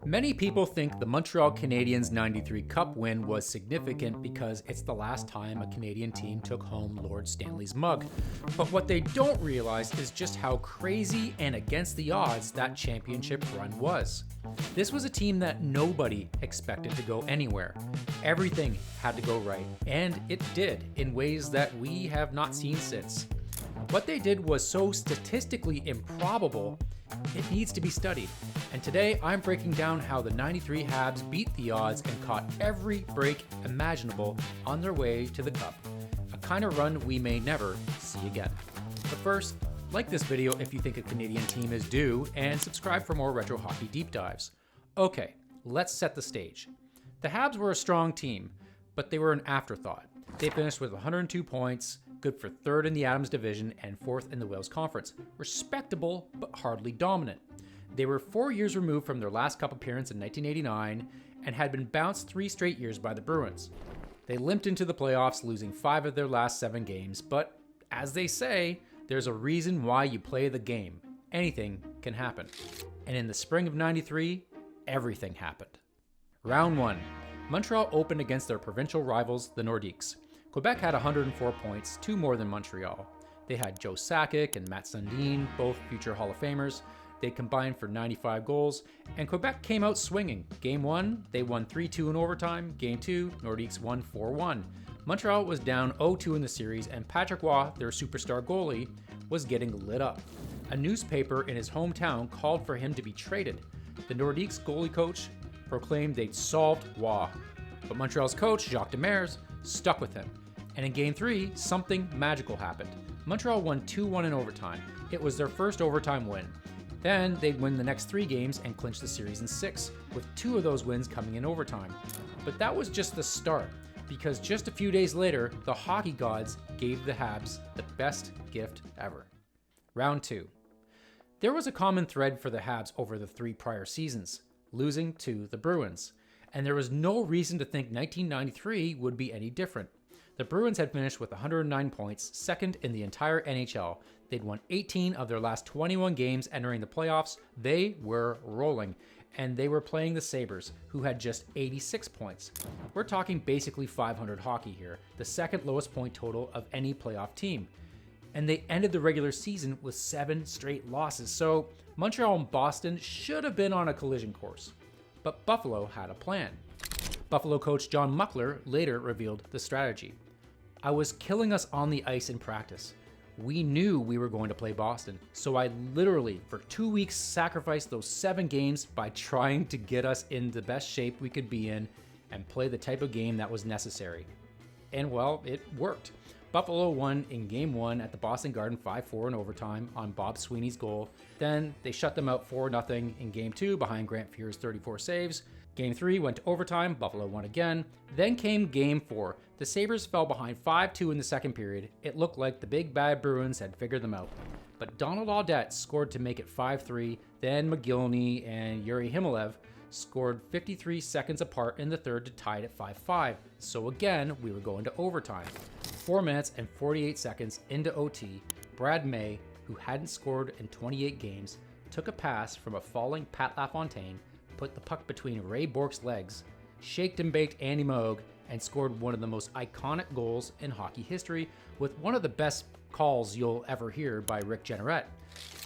Many people think the Montreal Canadiens' '93 Cup win was significant because it's the last time a Canadian team took home Lord Stanley's mug. But what they don't realize is just how crazy and against the odds that championship run was. This was a team that nobody expected to go anywhere. Everything had to go right, and it did in ways that we have not seen since. What they did was so statistically improbable, it needs to be studied. And today I'm breaking down how the '93 Habs beat the odds and caught every break imaginable on their way to the Cup. A kind of run we may never see again. But first, like this video if you think a Canadian team is due, and subscribe for more retro hockey deep dives. Okay, let's set the stage. The Habs were a strong team, but they were an afterthought. They finished with 102 points, good for third in the Adams division and fourth in the Wales Conference. Respectable, but hardly dominant. They were 4 years removed from their last Cup appearance in 1989 and had been bounced 3 straight years by the Bruins. They limped into the playoffs, losing 5 of their last 7 games, but as they say, there's a reason why you play the game. Anything can happen. And in the spring of '93, everything happened. Round 1. Montreal opened against their provincial rivals, the Nordiques. Quebec had 104 points, 2 more than Montreal. They had Joe Sakic and Matt Sundin, both future Hall of Famers. They combined for 95 goals, and Quebec came out swinging. Game 1, they won 3-2 in overtime. Game 2, Nordiques won 4-1. Montreal was down 0-2 in the series, and Patrick Roy, their superstar goalie, was getting lit up. A newspaper in his hometown called for him to be traded. The Nordiques goalie coach proclaimed they'd solved Roy, but Montreal's coach, Jacques Demers, stuck with him. And in Game 3, something magical happened. Montreal won 2-1 in overtime. It was their first overtime win. Then they'd win the next 3 games and clinch the series in 6, with 2 of those wins coming in overtime. But that was just the start, because just a few days later, the hockey gods gave the Habs the best gift ever. Round 2. There was a common thread for the Habs over the 3 prior seasons, losing to the Bruins. And there was no reason to think 1993 would be any different. The Bruins had finished with 109 points, second in the entire NHL. They'd won 18 of their last 21 games entering the playoffs. They were rolling, and they were playing the Sabres, who had just 86 points. We're talking basically 500 hockey here, the second lowest point total of any playoff team. And they ended the regular season with 7 straight losses, so Montreal and Boston should have been on a collision course. But Buffalo had a plan. Buffalo coach John Muckler later revealed the strategy. I was killing us on the ice in practice. We knew we were going to play Boston, so I literally, for 2 weeks, sacrificed those 7 games by trying to get us in the best shape we could be in and play the type of game that was necessary. And well, it worked. Buffalo won in Game 1 at the Boston Garden 5-4 in overtime on Bob Sweeney's goal. Then they shut them out 4-0 in Game 2 behind Grant Fuhr's 34 saves. Game 3 went to overtime, Buffalo won again. Then came Game 4. The Sabres fell behind 5-2 in the second period. It looked like the big bad Bruins had figured them out. But Donald Audette scored to make it 5-3. Then McGillney and Yuri Himalev scored 53 seconds apart in the third to tie it at 5-5. So again, we were going to overtime. 4 minutes and 48 seconds into OT, Brad May, who hadn't scored in 28 games, took a pass from a falling Pat LaFontaine, put the puck between Ray Bourque's legs, shaked and baked Andy Moog, and scored one of the most iconic goals in hockey history with one of the best calls you'll ever hear by Rick Jeanneret.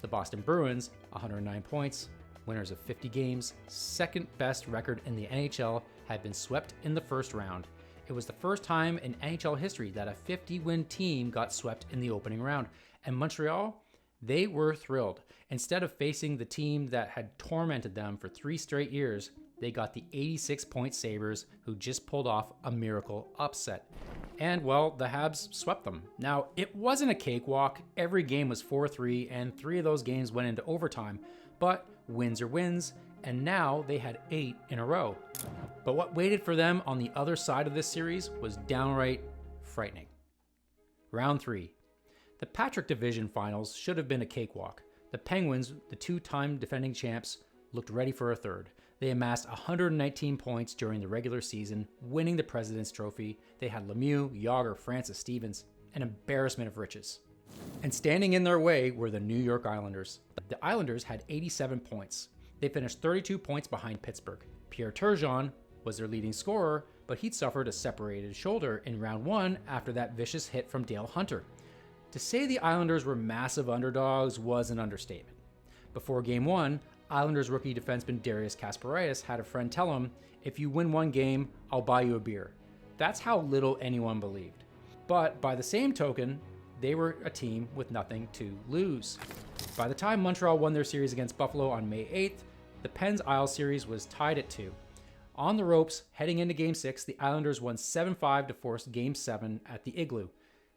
The Boston Bruins, 109 points, winners of 50 games, second best record in the NHL, had been swept in the first round. It was the first time in NHL history that a 50-win team got swept in the opening round. And Montreal, they were thrilled. Instead of facing the team that had tormented them for 3 straight years, they got the 86-point Sabres, who just pulled off a miracle upset. And well, the Habs swept them. Now, it wasn't a cakewalk. Every game was 4-3, and 3 of those games went into overtime. But wins are wins, and now they had 8 in a row. But what waited for them on the other side of this series was downright frightening. Round 3. The Patrick Division Finals should have been a cakewalk. The Penguins, the 2-time defending champs, looked ready for a third. They amassed 119 points during the regular season, winning the President's Trophy. They had Lemieux, Yager, Francis, Stevens, an embarrassment of riches. And standing in their way were the New York Islanders. The Islanders had 87 points. They finished 32 points behind Pittsburgh. Pierre Turgeon was their leading scorer, but he'd suffered a separated shoulder in round 1 after that vicious hit from Dale Hunter. To say the Islanders were massive underdogs was an understatement. Before Game 1, Islanders rookie defenseman Darius Kasparaitis had a friend tell him, "If you win one game, I'll buy you a beer." That's how little anyone believed. But by the same token, they were a team with nothing to lose. By the time Montreal won their series against Buffalo on May 8th, the Pens Isles series was tied at 2. On the ropes, heading into Game 6, the Islanders won 7-5 to force Game 7 at the Igloo.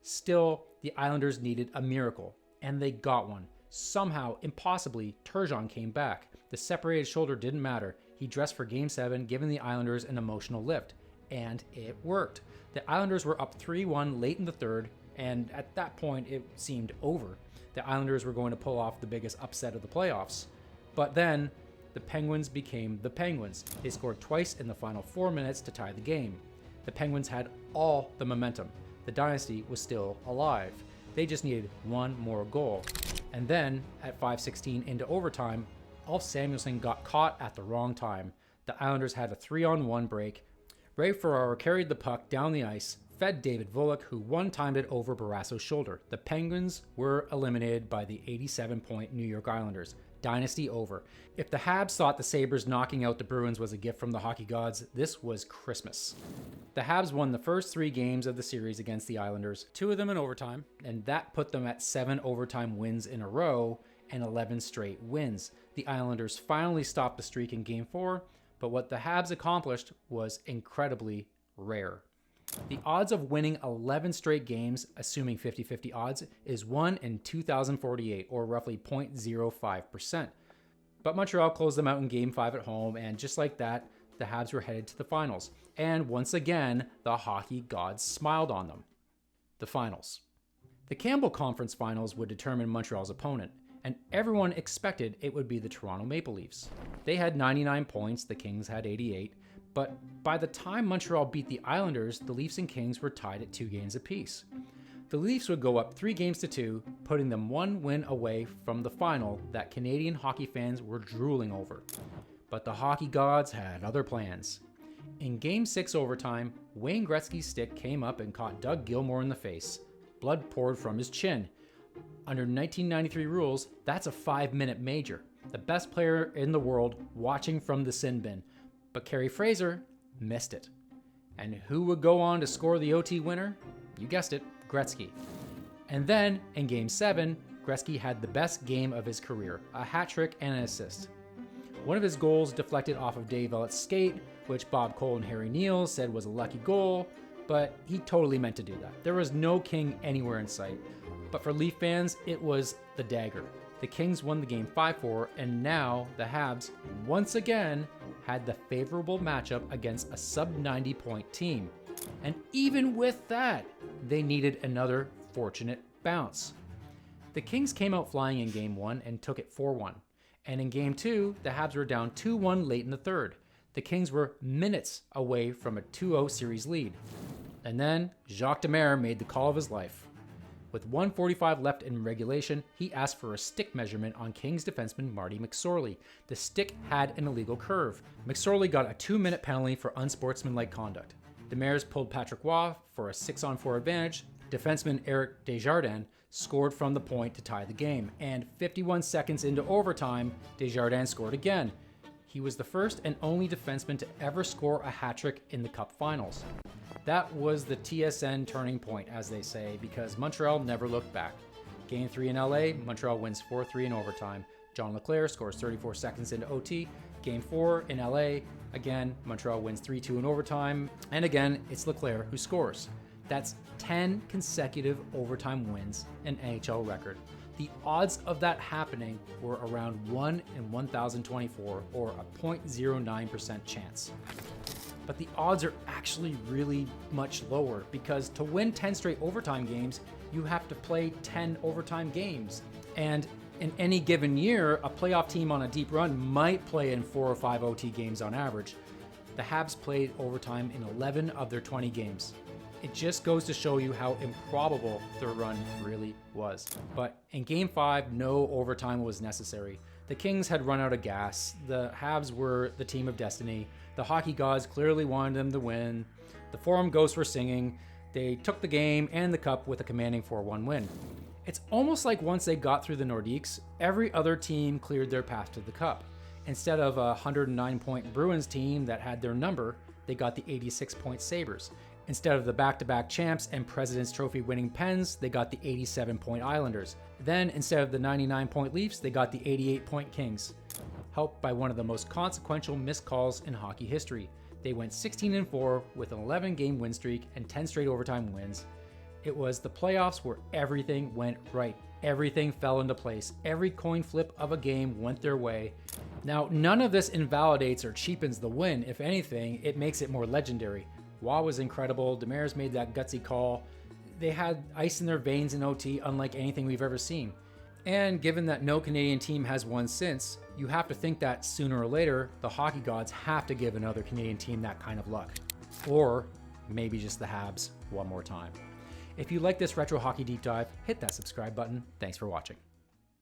Still, the Islanders needed a miracle, and they got one. Somehow, impossibly, Turgeon came back. The separated shoulder didn't matter. He dressed for Game 7, giving the Islanders an emotional lift. And it worked. The Islanders were up 3-1 late in the third, and at that point, it seemed over. The Islanders were going to pull off the biggest upset of the playoffs. But then, the Penguins became the Penguins. They scored twice in the final 4 minutes to tie the game. The Penguins had all the momentum. The dynasty was still alive. They just needed one more goal. And then, at 5:16 into overtime, Ulf Samuelsson got caught at the wrong time. The Islanders had a 3-on-1 break. Ray Ferraro carried the puck down the ice, fed David Volek, who one-timed it over Barrasso's shoulder. The Penguins were eliminated by the 87-point New York Islanders. Dynasty over. If the Habs thought the Sabres knocking out the Bruins was a gift from the hockey gods, this was Christmas. The Habs won the first 3 games of the series against the Islanders, 2 of them in overtime, and that put them at 7 overtime wins in a row and 11 straight wins. The Islanders finally stopped the streak in Game 4, but what the Habs accomplished was incredibly rare. The odds of winning 11 straight games, assuming 50-50 odds, is 1 in 2,048, or roughly 0.05%. But Montreal closed them out in Game 5 at home, and just like that, the Habs were headed to the finals. And once again, the hockey gods smiled on them. The finals. The Campbell Conference Finals would determine Montreal's opponent, and everyone expected it would be the Toronto Maple Leafs. They had 99 points, the Kings had 88, but by the time Montreal beat the Islanders, the Leafs and Kings were tied at 2 games apiece. The Leafs would go up 3-2, putting them 1 win away from the final that Canadian hockey fans were drooling over. But the hockey gods had other plans. In Game 6 overtime, Wayne Gretzky's stick came up and caught Doug Gilmour in the face. Blood poured from his chin. Under 1993 rules, that's a 5-minute major. The best player in the world watching from the sin bin. But Kerry Fraser missed it. And who would go on to score the OT winner? You guessed it, Gretzky. And then, in Game 7, Gretzky had the best game of his career, a hat trick and an assist. One of his goals deflected off of Dave Ellett's skate, which Bob Cole and Harry Neal said was a lucky goal, but he totally meant to do that. There was no King anywhere in sight. But for Leaf fans, it was the dagger. The Kings won the game 5-4, and now the Habs, once again, had the favorable matchup against a sub-90 point team. And even with that, they needed another fortunate bounce. The Kings came out flying in Game 1 and took it 4-1. And in Game 2, the Habs were down 2-1 late in the third. The Kings were minutes away from a 2-0 series lead. And then Jacques Demers made the call of his life. With 1:45 left in regulation, he asked for a stick measurement on Kings defenseman Marty McSorley. The stick had an illegal curve. McSorley got a 2-minute penalty for unsportsmanlike conduct. Demers pulled Patrick Roy for a 6-on-4 advantage. Defenseman Eric Desjardins scored from the point to tie the game. And 51 seconds into overtime, Desjardins scored again. He was the first and only defenseman to ever score a hat trick in the Cup Finals. That was the TSN turning point, as they say, because Montreal never looked back. Game 3 in LA, Montreal wins 4-3 in overtime. John LeClair scores 34 seconds into OT. Game 4 in LA, again, Montreal wins 3-2 in overtime. And again, it's LeClair who scores. That's 10 consecutive overtime wins, an NHL record. The odds of that happening were around 1 in 1,024, or a 0.09% chance. But the odds are actually really much lower, because to win 10 straight overtime games, you have to play 10 overtime games. And in any given year, a playoff team on a deep run might play in 4 or 5 OT games on average. The Habs played overtime in 11 of their 20 games. It just goes to show you how improbable their run really was. But in Game 5, no overtime was necessary. The Kings had run out of gas. The Habs were the team of destiny. The hockey gods clearly wanted them to win. The Forum Ghosts were singing. They took the game and the cup with a commanding 4-1 win. It's almost like once they got through the Nordiques, every other team cleared their path to the cup. Instead of a 109-point Bruins team that had their number, they got the 86-point Sabres. Instead of the back-to-back champs and President's Trophy winning Pens, they got the 87-point Islanders. Then, instead of the 99-point Leafs, they got the 88-point Kings. Helped by one of the most consequential missed calls in hockey history. They went 16-4 with an 11-game win streak and 10 straight overtime wins. It was the playoffs where everything went right. Everything fell into place. Every coin flip of a game went their way. Now, none of this invalidates or cheapens the win. If anything, it makes it more legendary. Waugh was incredible. Demers made that gutsy call. They had ice in their veins in OT, unlike anything we've ever seen. And given that no Canadian team has won since, you have to think that sooner or later, the hockey gods have to give another Canadian team that kind of luck. Or maybe just the Habs one more time. If you like this retro hockey deep dive, hit that subscribe button. Thanks for watching.